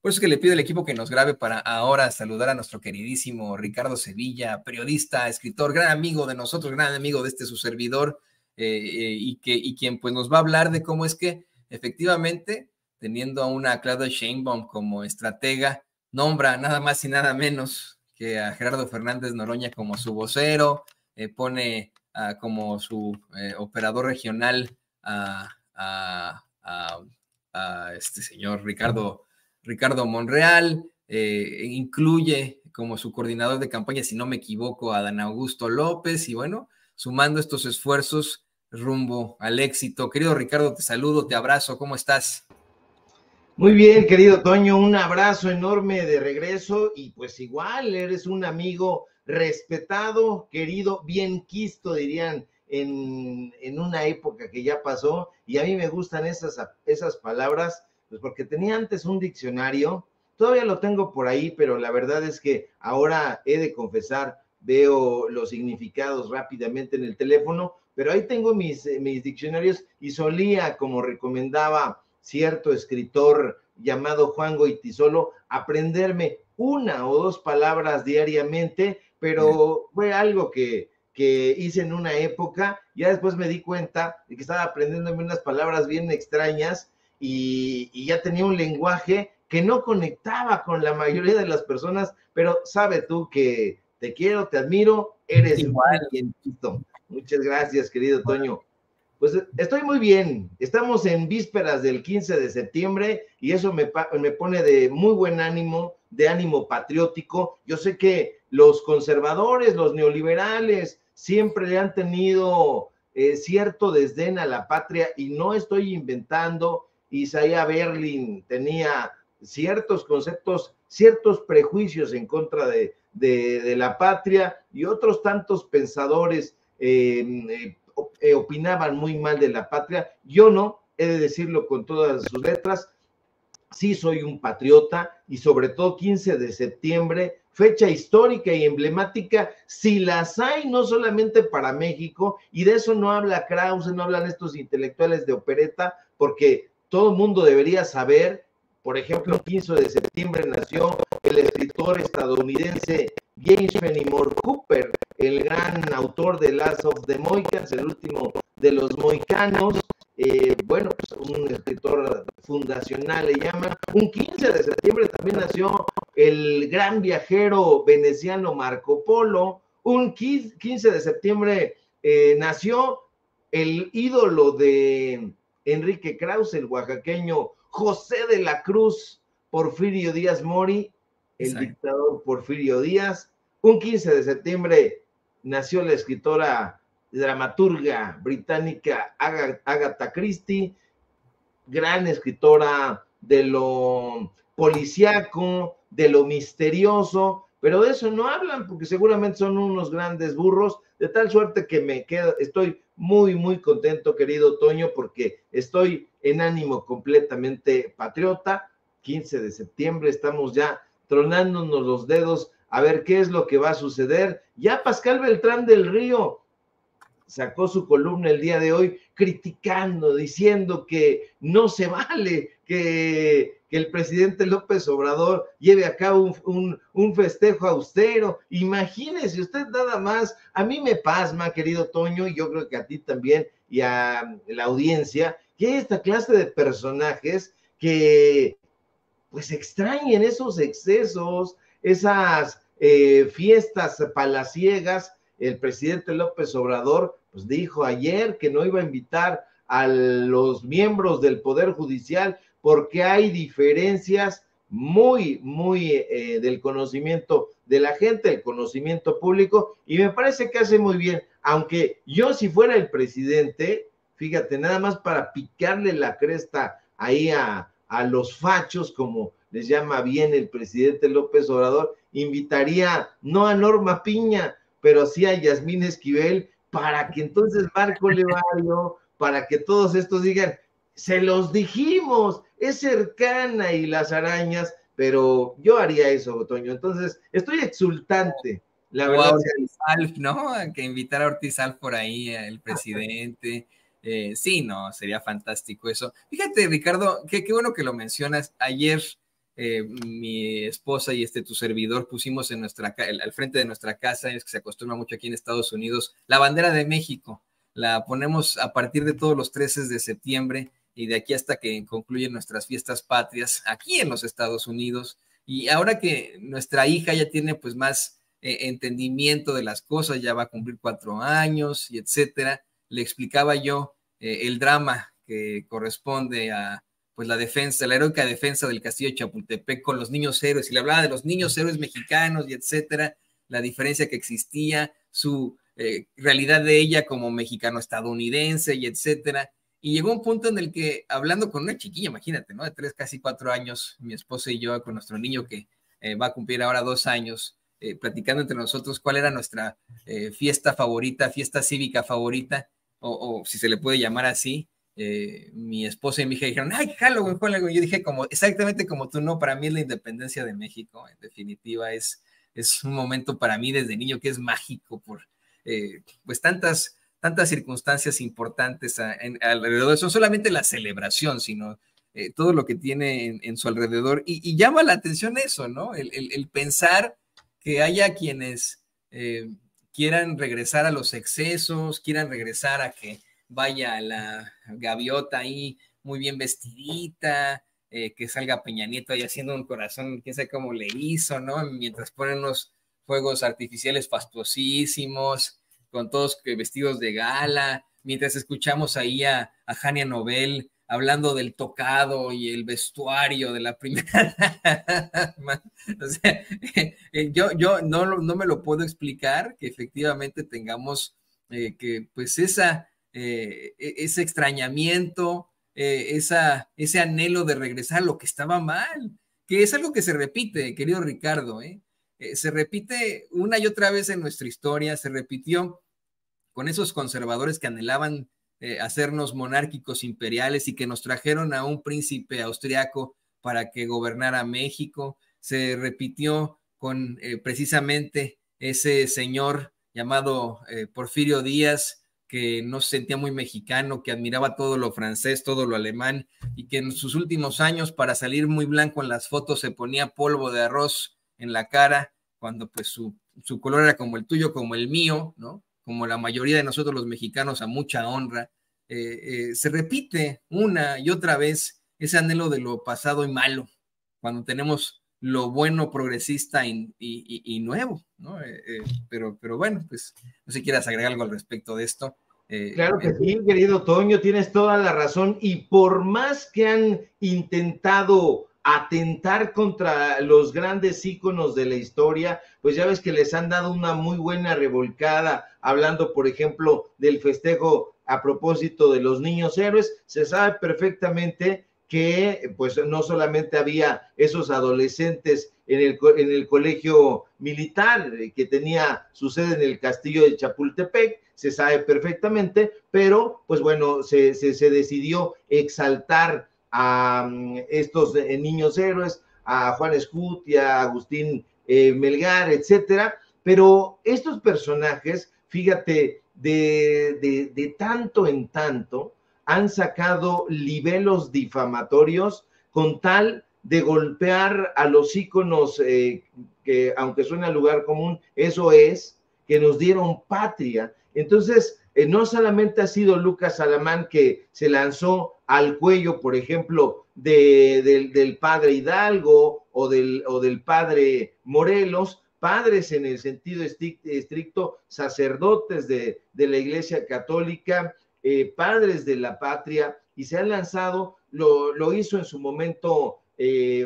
Por eso es que le pido al equipo que nos grabe para ahora saludar a nuestro queridísimo Ricardo Sevilla, periodista, escritor, gran amigo de nosotros, gran amigo de su servidor, y quien pues nos va a hablar de cómo es que efectivamente, teniendo a una Claudia Sheinbaum como estratega, nombra nada más y nada menos que a Gerardo Fernández Noroña como su vocero, pone como su operador regional a este señor Ricardo Monreal, incluye como su coordinador de campaña, si no me equivoco, a Dan Augusto López, y bueno, sumando estos esfuerzos rumbo al éxito. Querido Ricardo, te saludo, te abrazo, ¿cómo estás? Muy bien, querido Toño, un abrazo enorme de regreso y pues igual eres un amigo respetado, querido, bien quisto, dirían en una época que ya pasó, y a mí me gustan esas palabras, pues porque tenía antes un diccionario, todavía lo tengo por ahí, pero la verdad es que ahora he de confesar, veo los significados rápidamente en el teléfono, pero ahí tengo mis diccionarios y solía, como recomendaba cierto escritor llamado Juan Goytisolo, aprenderme una o dos palabras diariamente, pero fue algo que hice en una época. Ya después me di cuenta de que estaba aprendiéndome unas palabras bien extrañas y ya tenía un lenguaje que no conectaba con la mayoría de las personas, pero sabe tú que te quiero, te admiro, eres Igual. un bienito. Muchas gracias, querido Toño. Pues estoy muy bien, estamos en vísperas del 15 de septiembre y eso me pone de muy buen ánimo, de ánimo patriótico. Yo sé que los conservadores, los neoliberales, siempre le han tenido cierto desdén a la patria y no estoy inventando. Isaiah Berlin tenía ciertos conceptos, ciertos prejuicios en contra de la patria, y otros tantos pensadores opinaban muy mal de la patria. Yo no, he de decirlo con todas sus letras, sí soy un patriota, y sobre todo 15 de septiembre, fecha histórica y emblemática, si las hay, no solamente para México, y de eso no habla Krause, no hablan estos intelectuales de opereta, porque todo el mundo debería saber. Por ejemplo, el 15 de septiembre nació el escritor estadounidense James Fenimore Cooper, el gran autor de Last of the Mohicans, el último de los mohicanos. Bueno, pues un escritor fundacional le llaman. Un 15 de septiembre también nació el gran viajero veneciano Marco Polo. Un 15 de septiembre nació el ídolo de Enrique Krause, el oaxaqueño José de la Cruz Porfirio Díaz Mori, el Exacto. dictador Porfirio Díaz. Un 15 de septiembre nació la escritora dramaturga británica Agatha Christie, gran escritora de lo policíaco, de lo misterioso, pero de eso no hablan porque seguramente son unos grandes burros, de tal suerte que estoy muy, muy contento, querido Toño, porque estoy en ánimo completamente patriota. 15 de septiembre, estamos ya tronándonos los dedos a ver qué es lo que va a suceder. Ya Pascal Beltrán del Río sacó su columna el día de hoy criticando, diciendo que no se vale que el presidente López Obrador lleve a cabo un festejo austero. Imagínese usted nada más. A mí me pasma, querido Toño, y yo creo que a ti también y a la audiencia, que hay esta clase de personajes que pues extrañen esos excesos, esas fiestas palaciegas. El presidente López Obrador pues dijo ayer que no iba a invitar a los miembros del Poder Judicial porque hay diferencias muy, muy del conocimiento de la gente, el conocimiento público, y me parece que hace muy bien, aunque yo si fuera el presidente, fíjate, nada más para picarle la cresta ahí a los fachos, como les llama bien el presidente López Obrador, invitaría no a Norma Piña, pero sí a Yasmín Esquivel, para que entonces Marco Levario, para que todos estos digan, se los dijimos, es cercana y las arañas, pero yo haría eso, Toño. Entonces, estoy exultante, la O a verdad. Ortiz Alf, ¿no? Que invitar a Ortiz Alf por ahí, el presidente. Sí, no, sería fantástico eso. Fíjate, Ricardo, qué bueno que lo mencionas. Ayer mi esposa y tu servidor pusimos en al frente de nuestra casa, es que se acostumbra mucho aquí en Estados Unidos, la bandera de México. La ponemos a partir de todos los 13 de septiembre y de aquí hasta que concluyen nuestras fiestas patrias aquí en los Estados Unidos. Y ahora que nuestra hija ya tiene pues más entendimiento de las cosas, ya va a cumplir 4 años y etcétera, le explicaba yo el drama que corresponde a pues la defensa, la heroica defensa del castillo de Chapultepec con los niños héroes, y le hablaba de los niños héroes mexicanos y etcétera, la diferencia que existía, su realidad de ella como mexicano-estadounidense y etcétera. Y llegó un punto en el que, hablando con una chiquilla, imagínate, ¿no? De 3, casi 4 años, mi esposa y yo, con nuestro niño que va a cumplir ahora 2 años, platicando entre nosotros cuál era nuestra fiesta favorita, fiesta cívica favorita, o si se le puede llamar así. Mi esposa y mi hija dijeron, ay, Halloween, Halloween. Yo dije, exactamente como tú, no, para mí es la independencia de México, en definitiva, es un momento para mí desde niño que es mágico por pues tantas circunstancias importantes alrededor. No solamente la celebración, sino todo lo que tiene en su alrededor. Y llama la atención eso, ¿no? El pensar que haya quienes quieran regresar a los excesos, quieran regresar a que vaya la gaviota ahí muy bien vestidita, que salga Peña Nieto ahí haciendo un corazón, quién sabe cómo le hizo, ¿no? Mientras ponen unos fuegos artificiales fastuosísimos, con todos vestidos de gala, mientras escuchamos ahí a Jania Nobel hablando del tocado y el vestuario de la primera. O sea, yo no me lo puedo explicar, que efectivamente tengamos que pues ese extrañamiento, ese anhelo de regresar a lo que estaba mal, que es algo que se repite, querido Ricardo, se repite una y otra vez en nuestra historia, se repitió con esos conservadores que anhelaban hacernos monárquicos imperiales y que nos trajeron a un príncipe austriaco para que gobernara México, se repitió con precisamente ese señor llamado Porfirio Díaz, que no se sentía muy mexicano, que admiraba todo lo francés, todo lo alemán, y que en sus últimos años, para salir muy blanco en las fotos, se ponía polvo de arroz en la cara, cuando pues su color era como el tuyo, como el mío, ¿no? Como la mayoría de nosotros los mexicanos, a mucha honra. Se repite una y otra vez ese anhelo de lo pasado y malo, cuando tenemos lo bueno, progresista y nuevo, ¿no? Pero bueno, pues no sé si quieras agregar algo al respecto de esto. Claro que sí, querido Toño, tienes toda la razón, y por más que han intentado atentar contra los grandes íconos de la historia, pues ya ves que les han dado una muy buena revolcada, hablando, por ejemplo, del festejo a propósito de los niños héroes. Se sabe perfectamente que pues no solamente había esos adolescentes en el colegio militar que tenía su sede en el castillo de Chapultepec, se sabe perfectamente, pero pues bueno, se decidió exaltar a estos niños héroes, a Juan Escutia, a Agustín Melgar, etcétera, pero estos personajes, fíjate, de tanto en tanto, han sacado libelos difamatorios con tal de golpear a los íconos que, aunque suene a lugar común, eso es, que nos dieron patria. Entonces, no solamente ha sido Lucas Alamán que se lanzó al cuello, por ejemplo, del padre Hidalgo o del padre Morelos, padres en el sentido estricto, sacerdotes de la Iglesia Católica, padres de la patria, y se han lanzado, lo hizo en su momento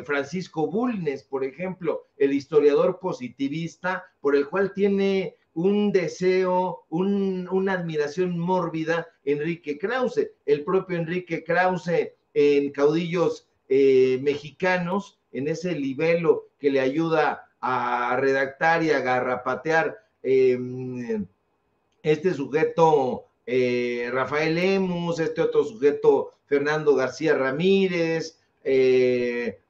Francisco Bulnes, por ejemplo, el historiador positivista, por el cual tiene un deseo, una admiración mórbida Enrique Krause, el propio Enrique Krause en Caudillos Mexicanos, en ese libelo que le ayuda a redactar y a garrapatear este sujeto Rafael Lemus, este otro sujeto Fernando García Ramírez,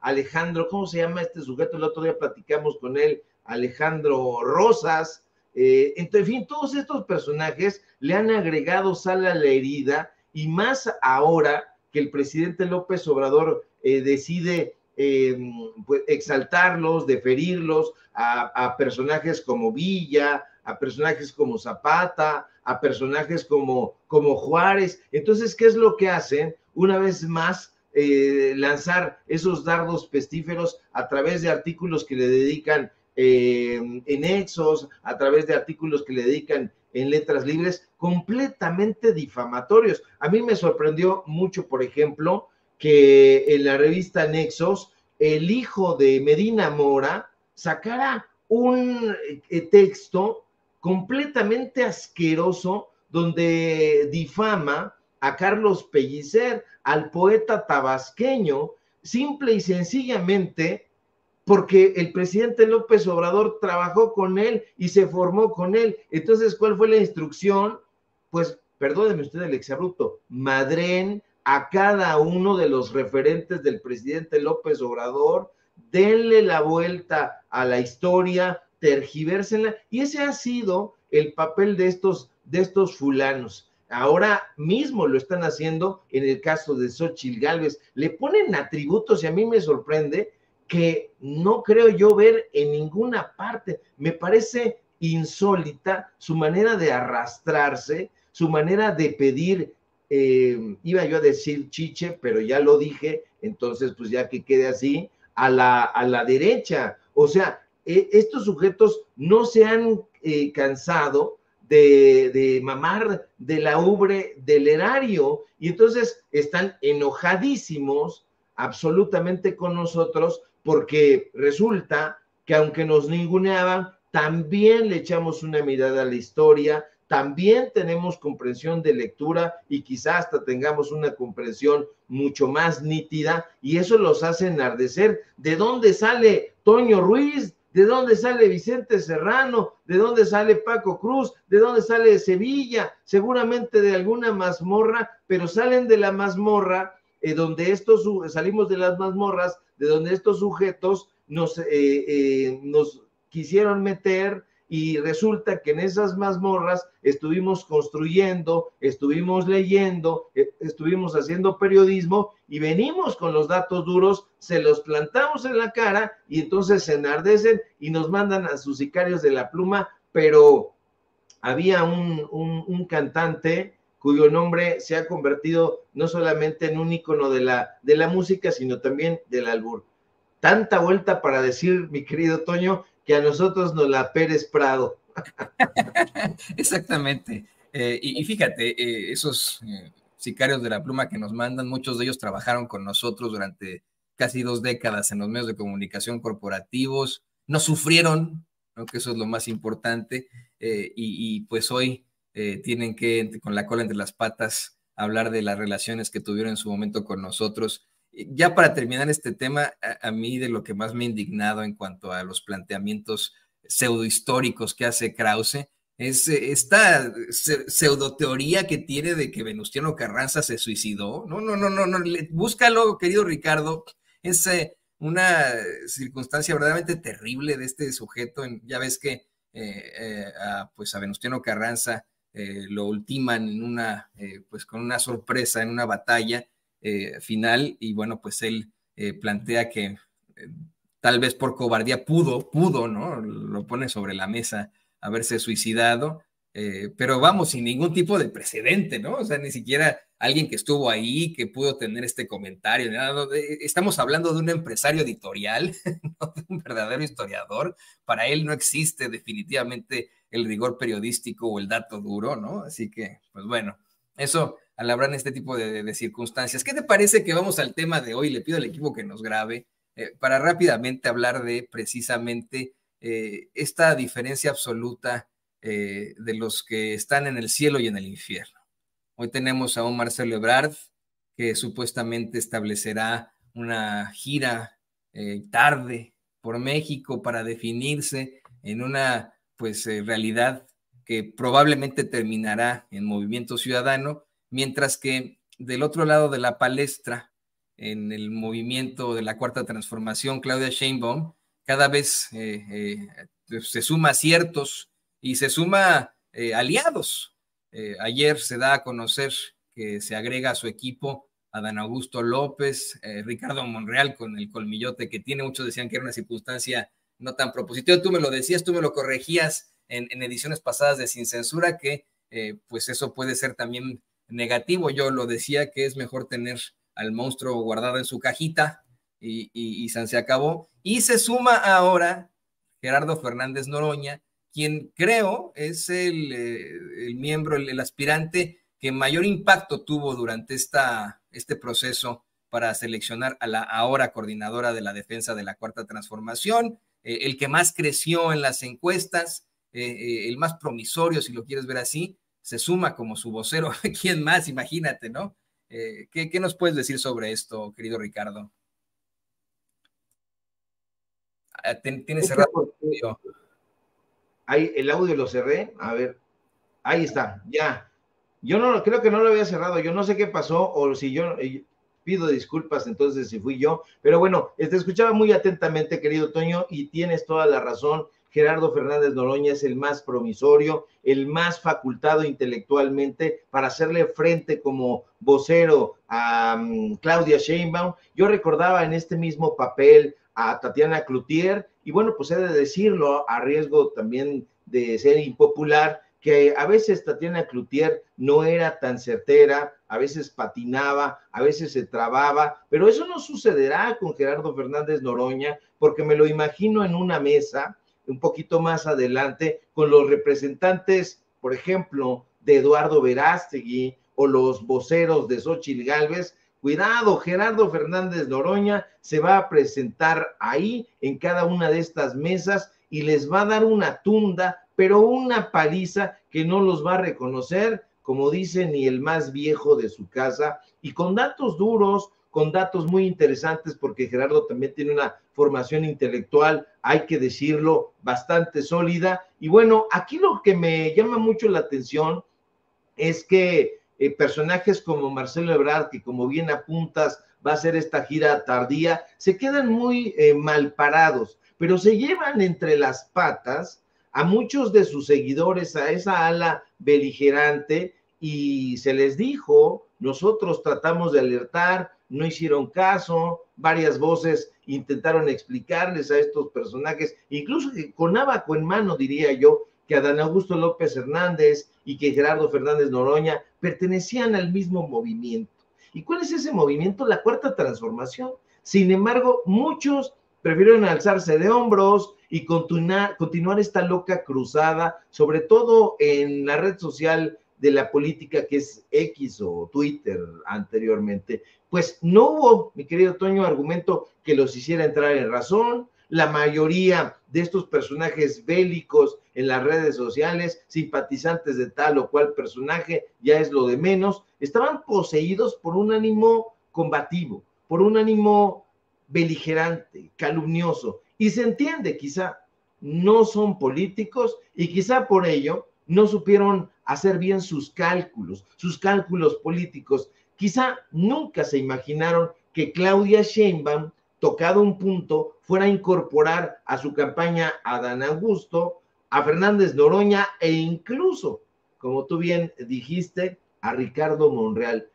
Alejandro, ¿cómo se llama este sujeto? El otro día platicamos con él, Alejandro Rosas. En fin, todos estos personajes le han agregado sal a la herida, y más ahora que el presidente López Obrador decide pues, exaltarlos, deferirlos a personajes como Villa, a personajes como Zapata, a personajes como Juárez. Entonces, ¿qué es lo que hacen? Una vez más, lanzar esos dardos pestíferos a través de artículos que le dedican en Exos, a través de artículos que le dedican en Letras Libres, completamente difamatorios. A mí me sorprendió mucho, por ejemplo, que en la revista Nexos, el hijo de Medina Mora sacara un texto completamente asqueroso donde difama a Carlos Pellicer, al poeta tabasqueño, simple y sencillamente porque el presidente López Obrador trabajó con él y se formó con él. Entonces, ¿cuál fue la instrucción? Pues, perdóneme usted el exabrupto, madren a cada uno de los referentes del presidente López Obrador, denle la vuelta a la historia, tergivérsenla, y ese ha sido el papel de estos fulanos. Ahora mismo lo están haciendo en el caso de Xóchitl Gálvez. Le ponen atributos y a mí me sorprende que no creo yo ver en ninguna parte. Me parece insólita su manera de arrastrarse, su manera de pedir, iba yo a decir chiche, pero ya lo dije, entonces pues ya que quede así, a la derecha. O sea, estos sujetos no se han cansado de mamar de la ubre del erario y entonces están enojadísimos absolutamente con nosotros porque resulta que aunque nos ninguneaban, también le echamos una mirada a la historia, también tenemos comprensión de lectura y quizás hasta tengamos una comprensión mucho más nítida y eso los hace enardecer. ¿De dónde sale Toño Ruiz? ¿De dónde sale Vicente Serrano? ¿De dónde sale Paco Cruz? ¿De dónde sale Sevilla? Seguramente de alguna mazmorra, pero salen de la mazmorra donde salimos de las mazmorras, de donde estos sujetos nos quisieron meter y resulta que en esas mazmorras estuvimos construyendo, estuvimos leyendo, estuvimos haciendo periodismo y venimos con los datos duros, se los plantamos en la cara y entonces se enardecen y nos mandan a sus sicarios de la pluma, pero había un cantante cuyo nombre se ha convertido no solamente en un ícono de la música, sino también del albur. Tanta vuelta para decir, mi querido Toño, que a nosotros nos la Pérez Prado. Exactamente. Y fíjate, esos sicarios de la pluma que nos mandan, muchos de ellos trabajaron con nosotros durante casi 2 décadas en los medios de comunicación corporativos, no sufrieron, ¿no? Que eso es lo más importante, y pues hoy tienen que, con la cola entre las patas, hablar de las relaciones que tuvieron en su momento con nosotros. Ya para terminar este tema, a mí de lo que más me ha indignado en cuanto a los planteamientos pseudohistóricos que hace Krause es esta pseudoteoría que tiene de que Venustiano Carranza se suicidó. No, no, no, no, no. Búscalo, querido Ricardo. Es una circunstancia verdaderamente terrible de este sujeto. Ya ves que pues a Venustiano Carranza lo ultiman en pues con una sorpresa en una batalla final y bueno, pues él plantea que tal vez por cobardía pudo, ¿no? Lo pone sobre la mesa haberse suicidado, pero vamos, sin ningún tipo de precedente, ¿no? O sea, ni siquiera alguien que estuvo ahí, que pudo tener este comentario, ¿no? Estamos hablando de un empresario editorial, no de un verdadero historiador. Para él no existe definitivamente el rigor periodístico o el dato duro, ¿no? Así que, pues bueno, eso al hablar en este tipo de circunstancias. ¿Qué te parece que vamos al tema de hoy? Le pido al equipo que nos grabe para rápidamente hablar de precisamente esta diferencia absoluta de los que están en el cielo y en el infierno. Hoy tenemos a un Marcelo Ebrard que supuestamente establecerá una gira tarde por México para definirse en una pues realidad que probablemente terminará en Movimiento Ciudadano, mientras que del otro lado de la palestra, en el movimiento de la Cuarta Transformación, Claudia Sheinbaum cada vez se suma aciertos y se suma aliados. Ayer se da a conocer que se agrega a su equipo Adán Augusto López, Ricardo Monreal con el colmillote que tiene, muchos decían que era una circunstancia no tan propositiva, tú me lo decías, tú me lo corregías en ediciones pasadas de Sin Censura, que pues eso puede ser también negativo. Yo lo decía que es mejor tener al monstruo guardado en su cajita y se acabó. Y se suma ahora Gerardo Fernández Noroña, quien creo es el miembro, el aspirante que mayor impacto tuvo durante este proceso para seleccionar a la ahora coordinadora de la defensa de la Cuarta Transformación, el que más creció en las encuestas, el más promisorio, si lo quieres ver así, se suma como su vocero. ¿Quién más? Imagínate, ¿no? ¿Qué nos puedes decir sobre esto, querido Ricardo? ¿Tienes cerrado? Ahí, el audio lo cerré, a ver, ahí está, ya. Yo no creo que no lo había cerrado, yo no sé qué pasó, o si yo pido disculpas entonces si fui yo, pero bueno, te escuchaba muy atentamente, querido Toño, y tienes toda la razón. Gerardo Fernández Noroña es el más promisorio, el más facultado intelectualmente para hacerle frente como vocero a Claudia Sheinbaum. Yo recordaba en este mismo papel a Tatiana Cloutier, y bueno, pues he de decirlo, a riesgo también de ser impopular, que a veces Tatiana Cloutier no era tan certera, a veces patinaba, a veces se trababa, pero eso no sucederá con Gerardo Fernández Noroña, porque me lo imagino en una mesa un poquito más adelante con los representantes, por ejemplo, de Eduardo Verástegui o los voceros de Xóchitl Gálvez. Cuidado, Gerardo Fernández Noroña se va a presentar ahí en cada una de estas mesas y les va a dar una tunda, pero una paliza que no los va a reconocer, como dice, ni el más viejo de su casa, y con datos duros, con datos muy interesantes, porque Gerardo también tiene una formación intelectual, hay que decirlo, bastante sólida. Y bueno, aquí lo que me llama mucho la atención es que personajes como Marcelo Ebrard, que como bien apuntas, va a hacer esta gira tardía, se quedan muy mal parados, pero se llevan entre las patas a muchos de sus seguidores, a esa ala beligerante, y se les dijo, nosotros tratamos de alertar, no hicieron caso, varias voces intentaron explicarles a estos personajes, incluso con abaco en mano, diría yo, que Adán Augusto López Hernández y que Gerardo Fernández Noroña pertenecían al mismo movimiento. ¿Y cuál es ese movimiento? La Cuarta Transformación. Sin embargo, muchos prefirieron alzarse de hombros y continuar esta loca cruzada, sobre todo en la red social de la política que es X o Twitter anteriormente. Pues no hubo, mi querido Toño, argumento que los hiciera entrar en razón. La mayoría de estos personajes bélicos en las redes sociales, simpatizantes de tal o cual personaje, ya es lo de menos, estaban poseídos por un ánimo combativo, por un ánimo beligerante, calumnioso, y se entiende, quizá no son políticos y quizá por ello no supieron hacer bien sus cálculos políticos, quizá nunca se imaginaron que Claudia Sheinbaum, tocado un punto, fuera a incorporar a su campaña a Adán Augusto, a Fernández Noroña e incluso, como tú bien dijiste, a Ricardo Monreal.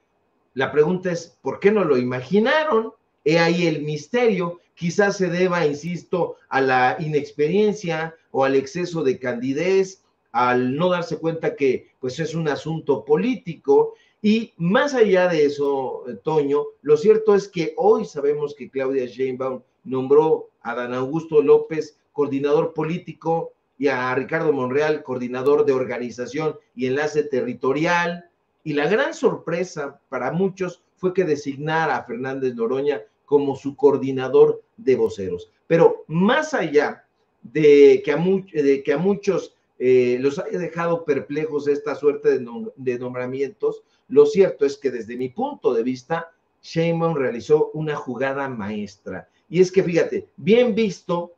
La pregunta es, ¿por qué no lo imaginaron? He ahí el misterio. Quizás se deba, insisto, a la inexperiencia o al exceso de candidez, al no darse cuenta que pues es un asunto político. Y más allá de eso, Toño, lo cierto es que hoy sabemos que Claudia Sheinbaum nombró a Adán Augusto López coordinador político y a Ricardo Monreal coordinador de organización y enlace territorial. Y la gran sorpresa para muchos fue que designara a Fernández Noroña como su coordinador de voceros. Pero más allá de que a muchos los haya dejado perplejos esta suerte de nombramientos, lo cierto es que desde mi punto de vista, Sheinbaum realizó una jugada maestra. Y es que fíjate, bien visto,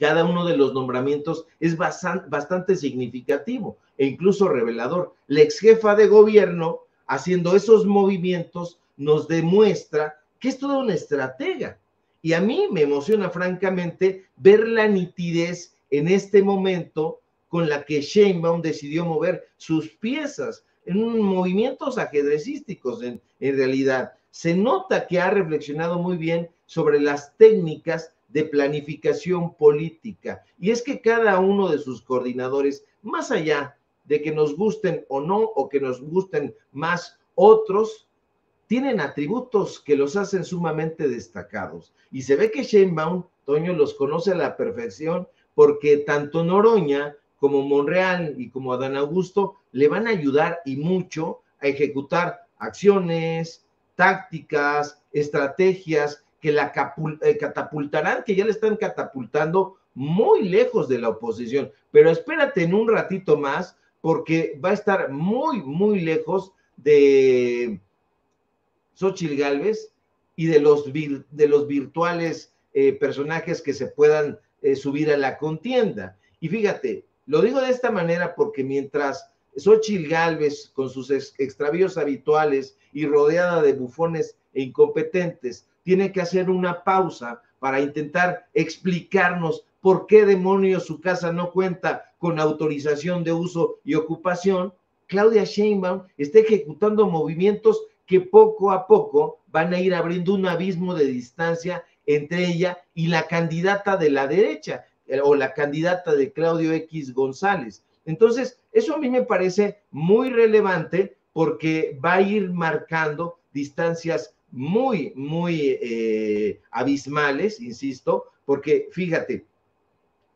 cada uno de los nombramientos es bastante significativo e incluso revelador. La ex jefa de gobierno, haciendo esos movimientos, nos demuestra que es toda una estratega. Y a mí me emociona francamente ver la nitidez en este momento con la que Sheinbaum decidió mover sus piezas en movimientos ajedrecísticos en realidad. se nota que ha reflexionado muy bien sobre las técnicas de planificación política. Y es que cada uno de sus coordinadores, más allá de que nos gusten o no, o que nos gusten más otros, tienen atributos que los hacen sumamente destacados. Y se ve que Sheinbaum, Toño, los conoce a la perfección, porque tanto Noroña como Monreal y como Adán Augusto le van a ayudar y mucho a ejecutar acciones, tácticas, estrategias que la catapultarán, que ya le están catapultando muy lejos de la oposición. Pero espérate en un ratito más, porque va a estar muy, muy lejos de Xóchitl Gálvez y de los virtuales personajes que se puedan subir a la contienda. Y fíjate, lo digo de esta manera porque mientras Xóchitl Gálvez, con sus extravíos habituales y rodeada de bufones e incompetentes, tiene que hacer una pausa para intentar explicarnos por qué demonios su casa no cuenta con autorización de uso y ocupación, Claudia Sheinbaum está ejecutando movimientos que poco a poco van a ir abriendo un abismo de distancia entre ella y la candidata de la derecha, o la candidata de Claudio X González. Entonces, eso a mí me parece muy relevante porque va a ir marcando distancias muy, muy abismales, insisto, porque fíjate,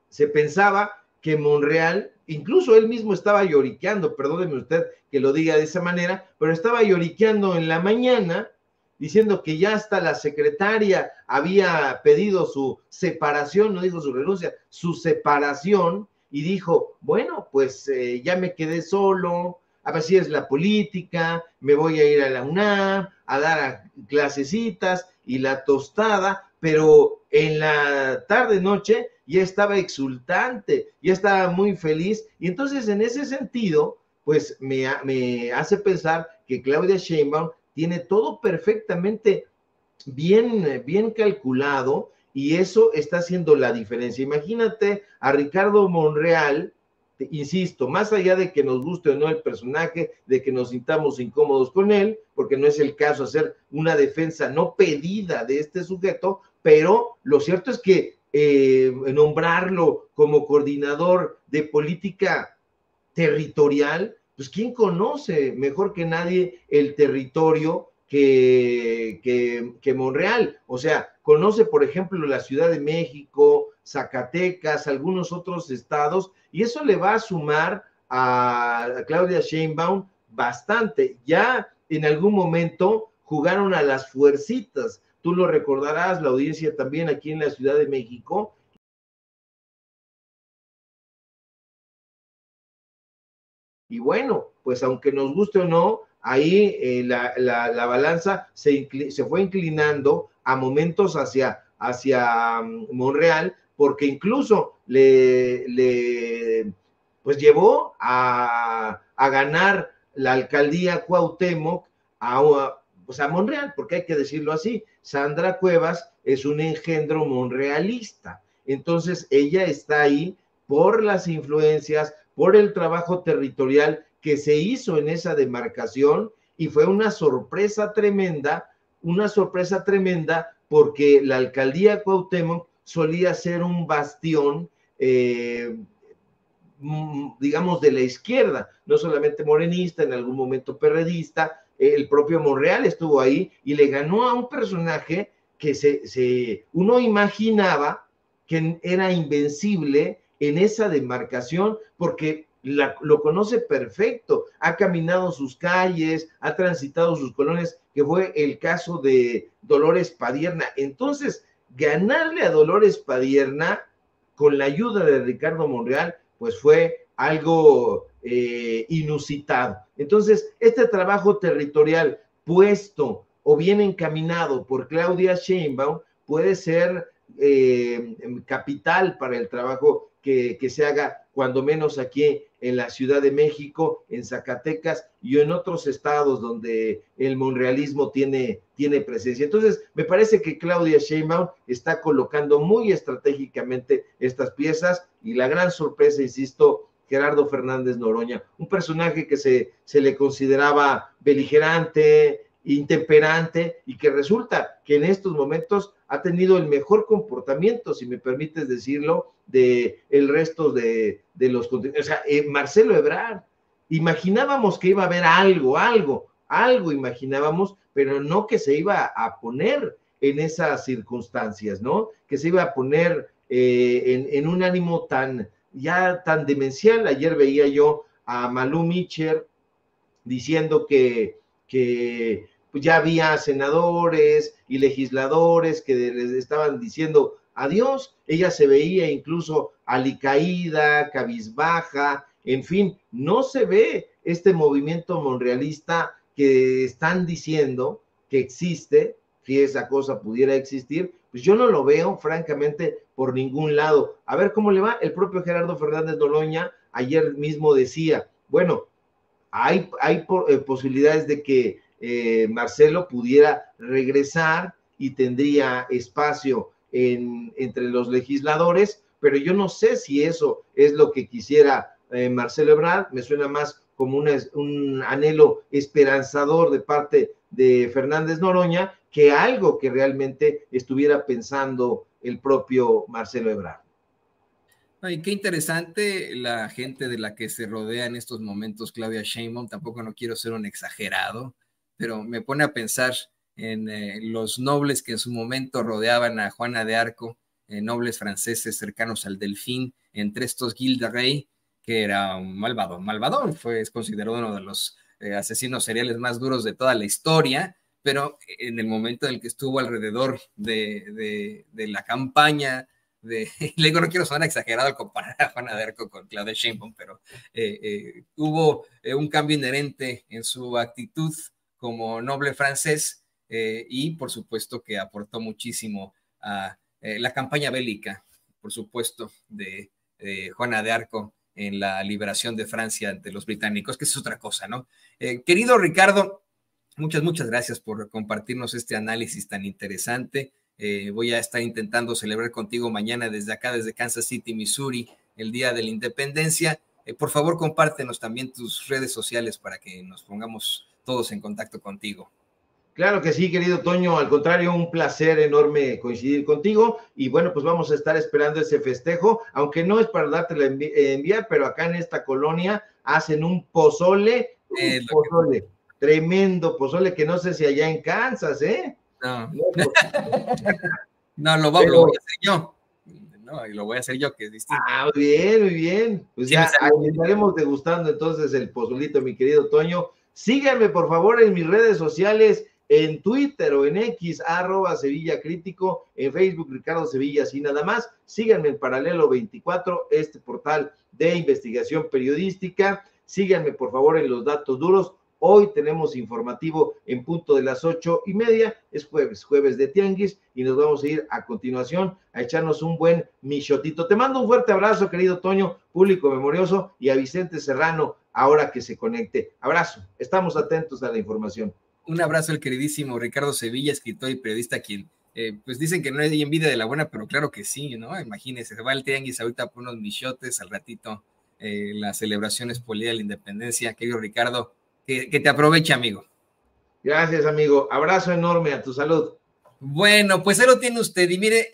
se pensaba que Monreal, incluso él mismo estaba lloriqueando, perdóneme usted que lo diga de esa manera, pero estaba lloriqueando en la mañana diciendo que ya hasta la secretaria había pedido su separación, no dijo su renuncia, su separación, y dijo, bueno, pues ya me quedé solo, a ver si es la política, me voy a ir a la UNAM a dar clasecitas y la tostada, pero en la tarde-noche ya estaba exultante, ya estaba muy feliz, y entonces en ese sentido, pues me hace pensar que Claudia Sheinbaum tiene todo perfectamente bien calculado, y eso está haciendo la diferencia. Imagínate a Ricardo Monreal, insisto, más allá de que nos guste o no el personaje, de que nos sintamos incómodos con él, porque no es el caso hacer una defensa no pedida de este sujeto, pero lo cierto es que nombrarlo como coordinador de política territorial, pues ¿quién conoce mejor que nadie el territorio que Monreal? O sea, conoce, por ejemplo, la Ciudad de México, Zacatecas, algunos otros estados, y eso le va a sumar a Claudia Sheinbaum bastante. Ya en algún momento jugaron a las fuercitas, tú lo recordarás, la audiencia también aquí en la Ciudad de México. Y bueno, pues aunque nos guste o no, ahí la balanza se fue inclinando a momentos hacia Monreal, porque incluso pues llevó a ganar la alcaldía Cuauhtémoc pues a Monreal, porque hay que decirlo así, Sandra Cuevas es un engendro monrealista, entonces ella está ahí por las influencias, por el trabajo territorial que se hizo en esa demarcación, y fue una sorpresa tremenda porque la alcaldía Cuauhtémoc solía ser un bastión, digamos, de la izquierda, no solamente morenista, en algún momento perredista. El propio Monreal estuvo ahí y le ganó a un personaje que uno imaginaba que era invencible en esa demarcación, porque lo conoce perfecto, ha caminado sus calles, ha transitado sus colonias, que fue el caso de Dolores Padierna. Entonces, ganarle a Dolores Padierna con la ayuda de Ricardo Monreal, pues fue algo inusitado. Entonces, este trabajo territorial puesto o bien encaminado por Claudia Sheinbaum puede ser capital para el trabajo que se haga, cuando menos aquí en la Ciudad de México, en Zacatecas y en otros estados donde el monrealismo tiene presencia. Entonces, me parece que Claudia Sheinbaum está colocando muy estratégicamente estas piezas, y la gran sorpresa, insisto, Gerardo Fernández Noroña, un personaje que se le consideraba beligerante intemperante y que resulta que en estos momentos ha tenido el mejor comportamiento, si me permites decirlo, de el resto de los... O sea, Marcelo Ebrard, imaginábamos que iba a haber algo imaginábamos, pero no que se iba a poner en esas circunstancias, ¿no? Que se iba a poner en un ánimo tan demencial. Ayer veía yo a Malú Micher diciendo que pues ya había senadores y legisladores que les estaban diciendo adiós. Ella se veía incluso alicaída, cabizbaja, en fin, no se ve este movimiento monrealista que están diciendo que existe, si esa cosa pudiera existir, pues yo no lo veo, francamente, por ningún lado. A ver cómo le va. El propio Gerardo Fernández Noroña ayer mismo decía, bueno, hay posibilidades de que Marcelo pudiera regresar y tendría espacio entre los legisladores, pero yo no sé si eso es lo que quisiera Marcelo Ebrard. Me suena más como un anhelo esperanzador de parte de Fernández Noroña que algo que realmente estuviera pensando el propio Marcelo Ebrard. Ay, qué interesante la gente de la que se rodea en estos momentos, Claudia Sheinbaum. Tampoco no quiero ser un exagerado, pero me pone a pensar en los nobles que en su momento rodeaban a Juana de Arco, nobles franceses cercanos al Delfín, entre estos Gilles de Rey, que era un malvadón, es considerado uno de los asesinos seriales más duros de toda la historia, pero en el momento en el que estuvo alrededor de la campaña, le digo, no quiero sonar exagerado al comparar a Juana de Arco con Claudia Sheinbaum, pero hubo un cambio inherente en su actitud como noble francés y por supuesto que aportó muchísimo a la campaña bélica, por supuesto, de Juana de Arco en la liberación de Francia ante los británicos, que es otra cosa, ¿no? Querido Ricardo, muchas gracias por compartirnos este análisis tan interesante. Voy a estar intentando celebrar contigo mañana desde acá, desde Kansas City, Missouri, el Día de la Independencia. Por favor, compártenos también tus redes sociales para que nos pongamos todos en contacto contigo. Claro que sí, querido Toño, al contrario, un placer enorme coincidir contigo y bueno, pues vamos a estar esperando ese festejo, aunque no es para darte la enviar, pero acá en esta colonia hacen un pozole, tremendo pozole, que no sé si allá en Kansas, ¿eh? No, no lo voy a hacer yo. No, y lo voy a hacer yo, que es distinto. Ah, muy bien. Pues sí, ya estaremos degustando entonces el pozolito, mi querido Toño. Síganme, por favor, en mis redes sociales, en Twitter o en X, @Sevilla Crítico, en Facebook, Ricardo Sevilla, así nada más. Síganme en Paralelo 24, este portal de investigación periodística. Síganme, por favor, en Los Datos Duros. Hoy tenemos informativo en punto de las 8:30, es jueves de Tianguis, y nos vamos a ir a continuación a echarnos un buen michotito. Te mando un fuerte abrazo, querido Toño, público memorioso, y a Vicente Serrano, ahora que se conecte. Abrazo, estamos atentos a la información. Un abrazo al queridísimo Ricardo Sevilla, escritor y periodista, quien pues dicen que no hay envidia de la buena, pero claro que sí, ¿no? Imagínense, se va al Tianguis ahorita por unos michotes, al ratito la celebración es por el Día de la Independencia. Querido Ricardo, que te aproveche, amigo. Gracias, amigo. Abrazo enorme, a tu salud. Bueno, pues ahí lo tiene usted. Y mire,